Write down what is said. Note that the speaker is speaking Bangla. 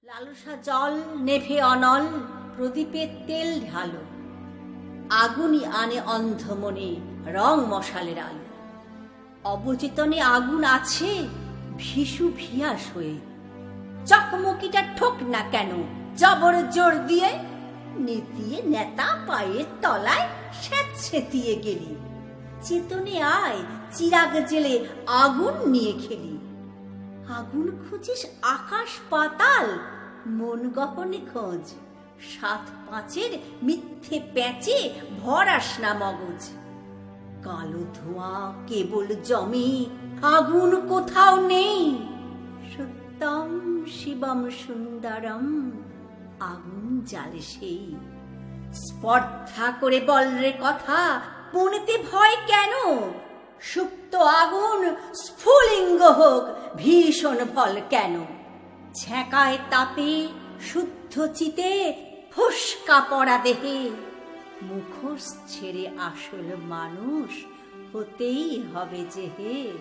লালসা জল নেভে অনল, প্রদীপের তেল ঢালো। আগুনই আনে অন্ধ মনে রং মশালের আলো। অবচেতনে আগুন আছে ভিশু ভিয়াস হয়ে। চকমকিটা ঠোক না কেন জবর জোর দিয়ে, নেতিয়ে নেতা পায়ের তলায় স্যাঁতসেঁতিয়ে গেলি। চেতনে আয় চিরাগ জেলে আগুন নিয়ে খেলি। আগুন খুঁজিস আকাশ পাতাল, মন গহনে খোঁজ। ৭-৫-এর মিথ্যে প্যাঁচে ভরাস না মগজ। কালো ধোঁয়া কেবল জমে, আগুন কোথাও নেই। সত্যম শিবম সুন্দরম, আগুন জ্বালে সেই। স্পর্ধা করে বল রে কথা, মনেতে ভয় কেন? সুপ্ত আগুন স্ফুলিঙ্গ হোক, ভীষণ ফল কেন? ছ্যাঁকায় তাপে শুদ্ধ চিতে ফুসকা পড়া দেহে। মুখোশ ছেড়ে আসল মানুষ হতেই হবে যে হে।